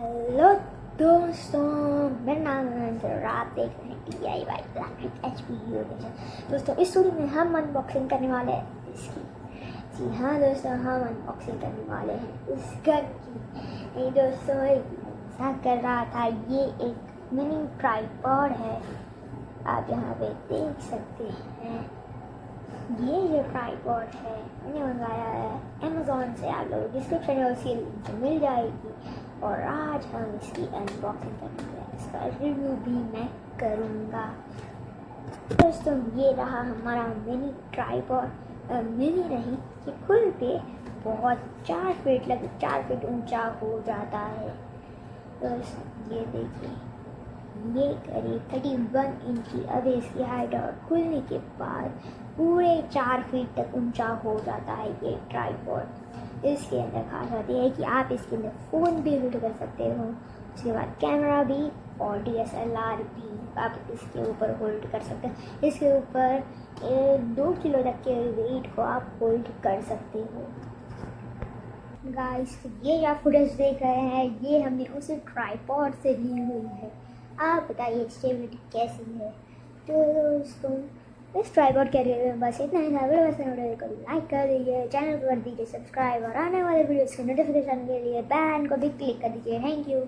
Hello दोस्तों, मेरा नाम है अंजर। आप देख रहे हैं D.I.Y इलेक्ट्रिक HP दोस्तों, इस स्टूडियो में हम अनबॉक्सिंग करने वाले हैं इसकी। जी हाँ दोस्तों, हम अनबॉक्सिंग करने वाले हैं इस घर की। नहीं दोस्तों, ऐसा कर रहा था। ये एक मिनी ट्राइपॉड है, आप यहाँ पे देख सकते हैं। ये जो ट्राइपॉड है मैंने मंगाया है अमेज़ॉन से। आप लोग डिस्क्रिप्शन में उसकी लिंक मिल जाएगी। और आज हम इसकी अनबॉक्सिंग करेंगे, इसका रिव्यू भी मैं करूँगा। दोस्तों, ये रहा हमारा मिनी ट्राइपॉड। मिनी नहीं, ये खुल पे बहुत 4 फीट ऊंचा हो जाता है। दोस्तों ये देखिए, ये करीब 31 इंच की अब इसकी हाइट, और खुलने के बाद पूरे 4 फीट तक ऊंचा हो जाता है ये ट्राइपॉड। इसके अंदर खास बात यह है कि आप इसके अंदर फ़ोन भी होल्ड कर सकते हो, उसके बाद कैमरा भी और DSLR भी आप इसके ऊपर होल्ड कर सकते हैं। इसके ऊपर 2 किलो तक के वेट को आप होल्ड कर सकते हो। गाइस, ये आप फुटेज देख रहे हैं, ये हमने उसी ट्राइपॉड से ली हुई है। आप बताइए स्टेबिलिटी कैसी है। तो दोस्तों, इस ट्राइपॉड के रिव्यू में बस इतना ही था। वीडियो को लाइक कर दीजिए, चैनल को कर दीजिए सब्सक्राइब, और आने वाले वीडियोस के नोटिफिकेशन के लिए बेल आइकन को भी क्लिक कर दीजिए। Thank you.